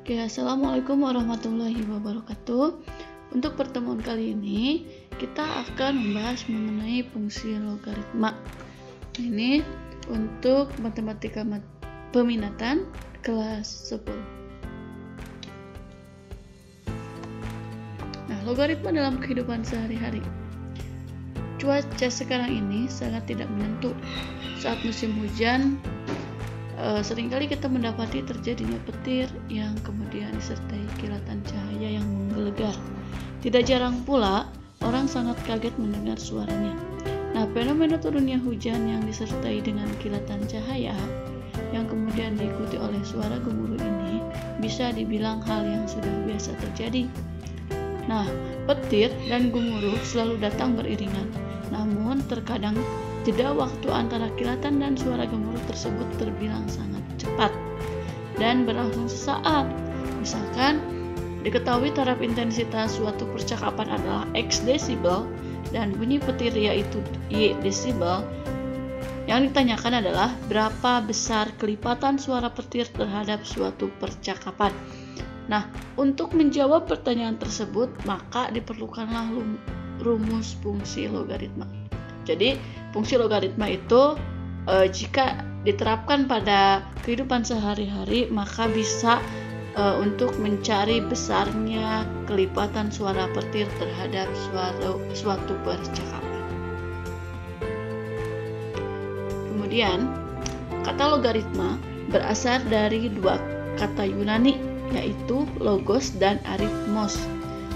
Oke, assalamualaikum warahmatullahi wabarakatuh. Untuk pertemuan kali ini kita akan membahas mengenai fungsi logaritma. Ini untuk matematika peminatan kelas 10. Nah, logaritma dalam kehidupan sehari-hari. Cuaca sekarang ini sangat tidak menentu. Saat musim hujan, seringkali kita mendapati terjadinya petir yang kemudian disertai kilatan cahaya yang menggelegar. Tidak jarang pula orang sangat kaget mendengar suaranya. Nah, fenomena turunnya hujan yang disertai dengan kilatan cahaya yang kemudian diikuti oleh suara gemuruh ini bisa dibilang hal yang sudah biasa terjadi. Nah, petir dan gemuruh selalu datang beriringan. Namun terkadang jeda waktu antara kilatan dan suara gemuruh tersebut terbilang sangat cepat dan berlangsung sesaat. Misalkan, diketahui taraf intensitas suatu percakapan adalah X desibel dan bunyi petir yaitu Y desibel. Yang ditanyakan adalah berapa besar kelipatan suara petir terhadap suatu percakapan. Nah, untuk menjawab pertanyaan tersebut, maka diperlukanlah rumus fungsi logaritma. Jadi, fungsi logaritma itu jika diterapkan pada kehidupan sehari-hari, maka bisa untuk mencari besarnya kelipatan suara petir terhadap suatu percakapan. Kemudian, kata logaritma berasal dari dua kata Yunani, yaitu logos dan arithmos.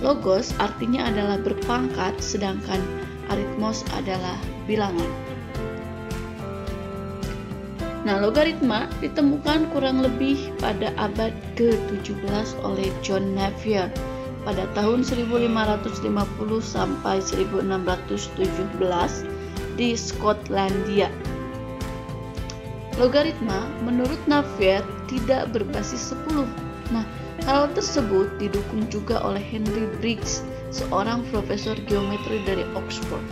Logos artinya adalah berpangkat, sedangkan arithmos adalah bilangan. Nah, logaritma ditemukan kurang lebih pada abad ke-17 oleh John Navier pada tahun 1550 sampai 1617 di Skotlandia. Logaritma menurut Navier tidak berbasis 10. Nah, hal tersebut didukung juga oleh Henry Briggs, seorang profesor geometri dari Oxford.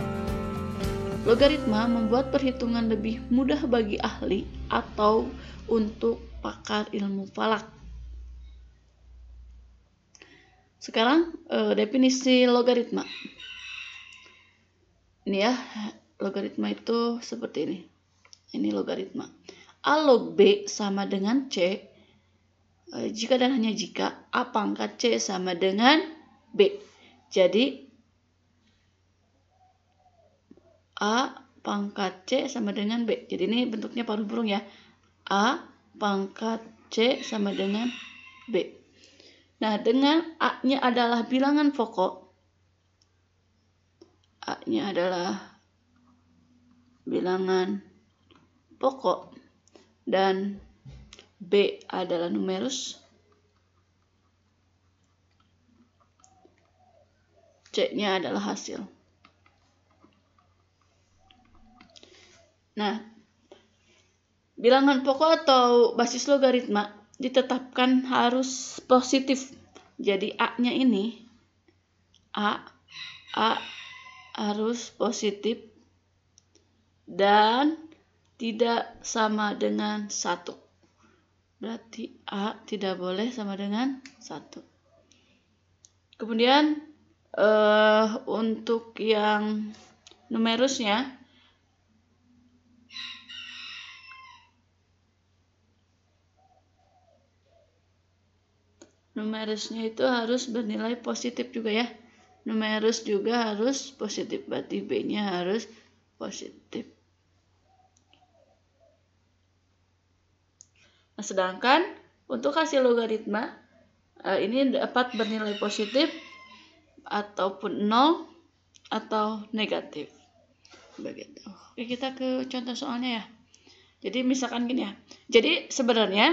Logaritma membuat perhitungan lebih mudah bagi ahli atau untuk pakar ilmu falak. Sekarang definisi logaritma. Ini ya, logaritma itu seperti ini. Ini logaritma. A log B sama dengan C jika dan hanya jika A pangkat C sama dengan B. Jadi A pangkat C sama dengan B. Jadi ini bentuknya paruh burung ya. A pangkat C sama dengan B. Nah, dengan A-nya adalah bilangan pokok. A-nya adalah bilangan pokok dan B adalah numerus. C-nya adalah hasil. Nah, bilangan pokok atau basis logaritma ditetapkan harus positif. Jadi A-nya ini A harus positif dan tidak sama dengan 1. Berarti A tidak boleh sama dengan 1. Kemudian untuk yang numerusnya, itu harus bernilai positif juga ya. Numerus juga harus positif, berarti B-nya harus positif. Nah, sedangkan untuk hasil logaritma ini dapat bernilai positif ataupun 0 atau negatif. Begitu. Oke, kita ke contoh soalnya ya. Jadi misalkan gini ya. Jadi sebenarnya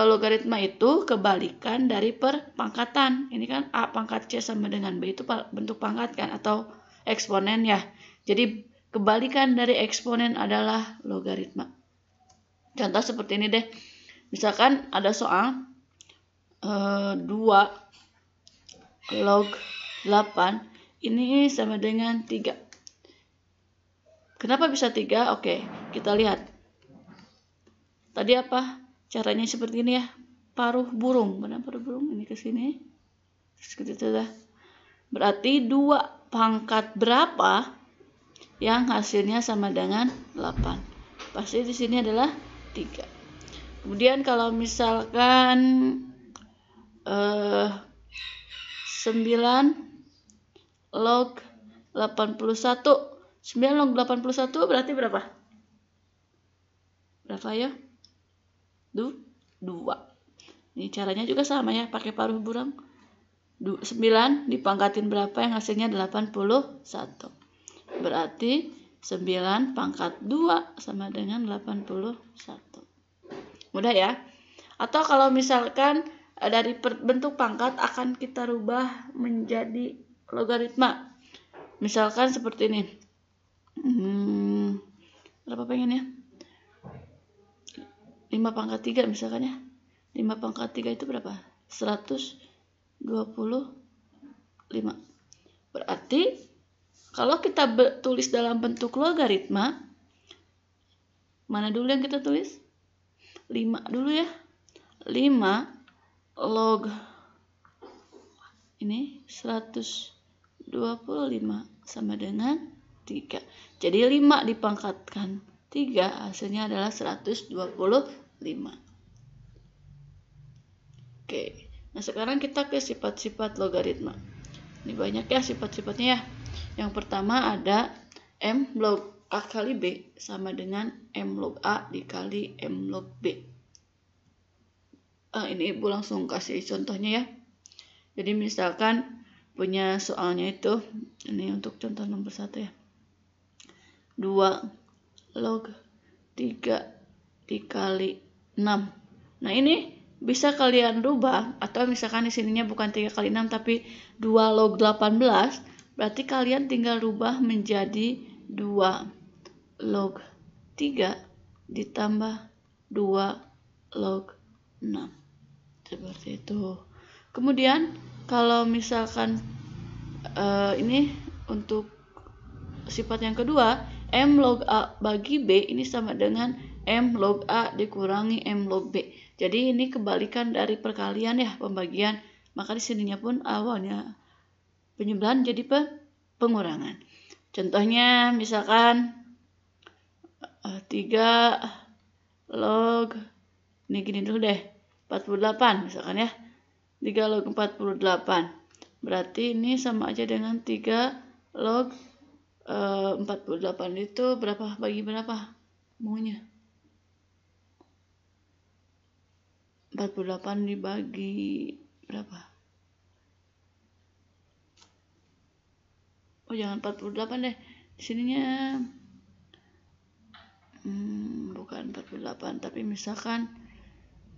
logaritma itu kebalikan dari perpangkatan. Ini kan A pangkat C sama dengan B itu bentuk pangkat kan atau eksponen ya. Jadi kebalikan dari eksponen adalah logaritma. Contoh seperti ini deh. Misalkan ada soal 2 log 8 ini sama dengan 3. Kenapa bisa 3? Oke, kita lihat. Tadi apa? Caranya seperti ini ya. paruh burung. Mana paruh burung? Ini ke sini. Terus gitu dah. Berarti 2 pangkat berapa yang hasilnya sama dengan 8? Pasti di sini adalah 3. Kemudian kalau misalkan 9 log 81. 9 log 81 berarti berapa? Berapa ya? 2. Ini caranya juga sama ya, pakai paruh burung. 9 dipangkatin berapa yang hasilnya 81. Berarti 9 pangkat 2 sama dengan 81. Mudah ya? Atau kalau misalkan dari bentuk pangkat akan kita rubah menjadi logaritma. Misalkan seperti ini. Berapa pengennya? 5 pangkat 3 misalkan ya. 5 pangkat 3 itu berapa? 125. Berarti kalau kita tulis dalam bentuk logaritma, mana dulu yang kita tulis? 5 dulu ya. 5 log ini 125 sama dengan 3. Jadi 5 dipangkatkan 3 hasilnya adalah 125. Oke. Nah, sekarang kita ke sifat-sifat logaritma. Ini banyak ya sifat-sifatnya ya. Yang pertama ada M log A kali B sama dengan M log A dikali M log B. Ini Ibu langsung kasih contohnya ya. Jadi misalkan punya soalnya itu, ini untuk contoh nomor 1 ya. 2 log 3 dikali 6. Nah, ini bisa kalian rubah, atau misalkan di sininya bukan 3 kali 6 tapi 2 log 18, berarti kalian tinggal rubah menjadi 2 log 3 ditambah 2 log 6. Seperti itu. Kemudian kalau misalkan ini untuk sifat yang kedua, M log A bagi B ini sama dengan M log A dikurangi M log B. Jadi ini kebalikan dari perkalian ya, pembagian. Maka di sininya pun awalnya penjumlahan jadi pengurangan. Contohnya misalkan 3 log, ini gini dulu deh, 48 misalkan ya. 3 log 48. Berarti ini sama aja dengan 3 log 48 itu berapa bagi berapa? Maunya 48 dibagi berapa? Oh, jangan 48 deh. Di sininya bukan 48, tapi misalkan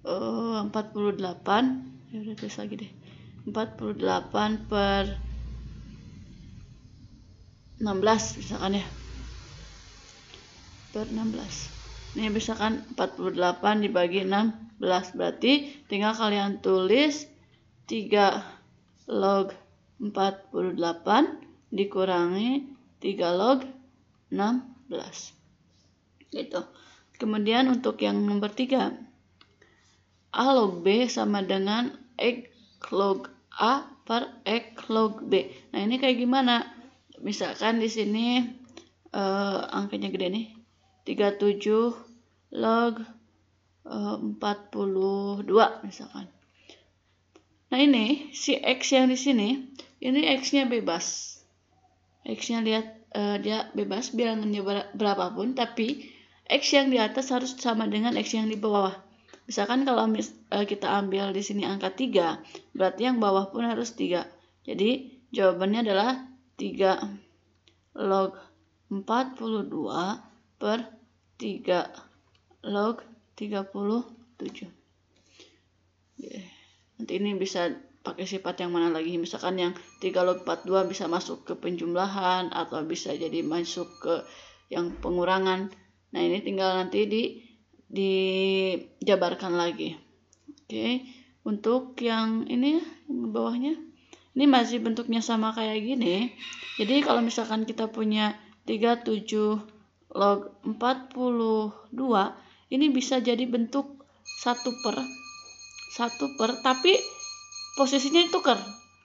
48, ya udah tulis lagi deh. 48 per 16 misalkan ya. Per 16. Ini misalkan 48 dibagi 16, berarti tinggal kalian tulis 3 log 48 dikurangi 3 log 16. Gitu. Kemudian untuk yang nomor 3, A log B sama dengan X log A per X log B. Nah, ini kayak gimana? Misalkan di sini angkanya gede nih. 37 log 42 misalkan. Nah, ini si X yang di sini, ini X-nya bebas. X-nya lihat dia bebas bilangannya berapapun, tapi X yang di atas harus sama dengan X yang di bawah. Misalkan kalau kita ambil di sini angka 3, berarti yang bawah pun harus 3. Jadi jawabannya adalah 3 log 42 per 3 log 37. Nanti ini bisa pakai sifat yang mana lagi? Misalkan yang 3 log 42 bisa masuk ke penjumlahan atau bisa jadi masuk ke yang pengurangan. Nah, ini tinggal nanti dijabarkan lagi. Oke. Untuk yang ini yang bawahnya, ini masih bentuknya sama kayak gini. Jadi kalau misalkan kita punya 37 log 42, ini bisa jadi bentuk 1/1 1 per, tapi posisinya ditukar,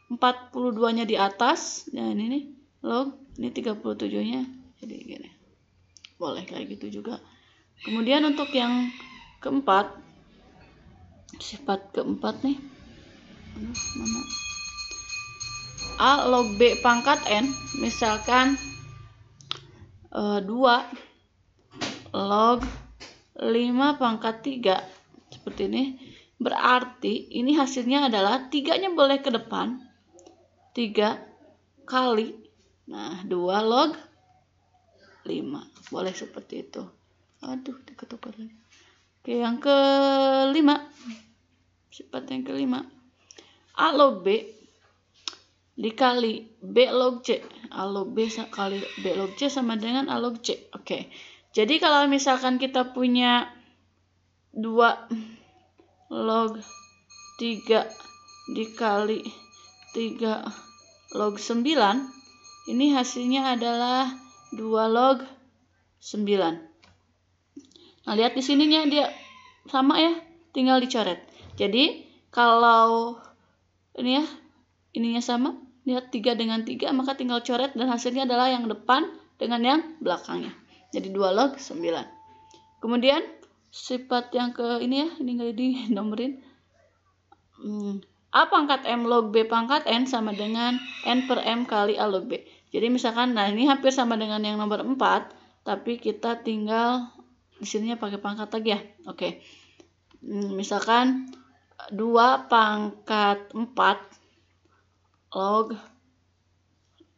42-nya di atas, nah ini nih log, ini 37-nya, jadi gini, boleh kayak gitu juga. Kemudian untuk yang keempat, sifat keempat nih, mana? A log B pangkat N, misalkan 2 log 5 pangkat 3, seperti ini. Berarti ini hasilnya adalah 3-nya boleh ke depan, 3 kali, nah 2 log 5, boleh seperti itu. Aduh, diketukar lagi. Oke, yang kelima, sifat yang kelima, A log B dikali B log C. A log B kali B log C sama dengan A log C. Oke, jadi kalau misalkan kita punya 2 log 3 dikali 3 log 9, ini hasilnya adalah 2 log 9. Nah, lihat di sininya dia sama ya, tinggal dicoret. Jadi kalau ini ya, ininya sama, lihat 3 dengan 3, maka tinggal coret dan hasilnya adalah yang depan dengan yang belakangnya. Jadi 2 log 9. Kemudian sifat yang ke ini ya, ini nggak dinomorin. A pangkat M log B pangkat N sama dengan N per M kali A log B. Jadi misalkan, nah ini hampir sama dengan yang nomor 4, tapi kita tinggal di sininya pakai pangkat lagi ya. Oke. Misalkan 2 pangkat 4 log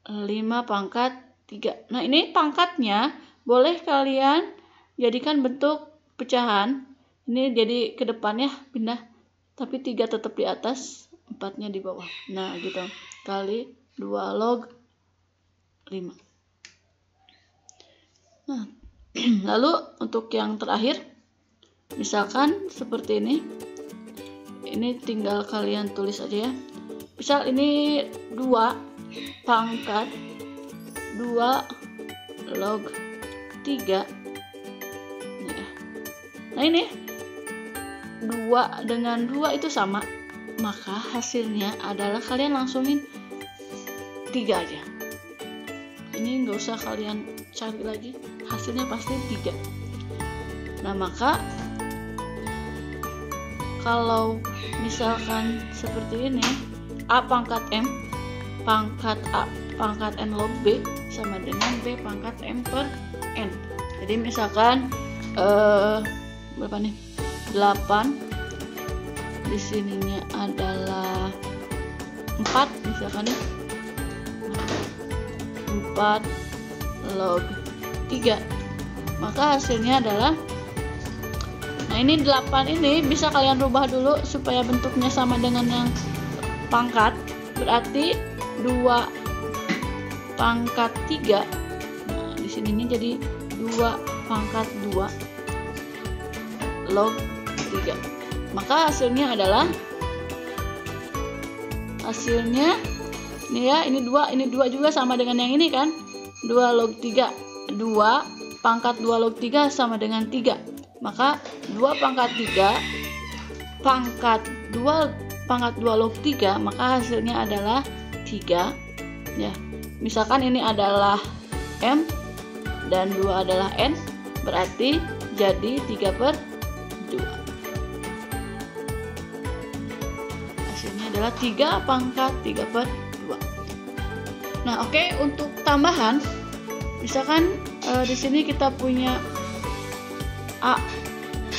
5 pangkat 3. Nah, ini pangkatnya boleh kalian jadikan bentuk pecahan. Ini jadi ke depan ya, pindah. Tapi 3 tetap di atas, 4-nya di bawah. Nah, gitu. Kali 2 log 5. Nah, lalu untuk yang terakhir, misalkan seperti ini. Ini tinggal kalian tulis aja ya. Misal ini 2 pangkat 2 log 3. Nah, ini 2 dengan 2 itu sama, maka hasilnya adalah kalian langsungin 3 aja. Ini nggak usah kalian cari lagi, hasilnya pasti 3. Nah, maka kalau misalkan seperti ini, A pangkat M pangkat A pangkat N log B sama dengan B pangkat M per N. Jadi misalkan berapa nih? 8, di sininya adalah 4 misalkan ya, 4 log 3, maka hasilnya adalah, nah ini 8 ini bisa kalian rubah dulu supaya bentuknya sama dengan yang pangkat, berarti 2 pangkat 3, nah di sininya jadi 2 pangkat 2 log 3, maka hasilnya adalah, hasilnya ini ya, ini 2 juga sama dengan yang ini kan, 2 log 3, 2 pangkat 2 log 3 sama dengan 3, maka 2 pangkat 3 pangkat 2 log 3, maka hasilnya adalah 3 ya. Misalkan ini adalah M dan 2 adalah N, berarti jadi 3 per 2. Hasilnya adalah 3 pangkat 3 per 2. Nah, oke, untuk tambahan, misalkan di sini kita punya A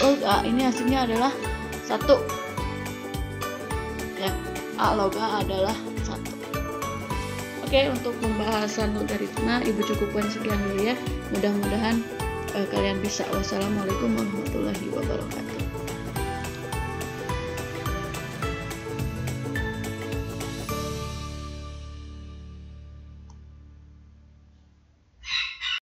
log A, ini hasilnya adalah 1 ya, A log A adalah 1. Oke, untuk pembahasan logaritma Ibu cukupkan sekian dulu ya. Mudah-mudahan kalian bisa. Wassalamualaikum warahmatullahi wabarakatuh.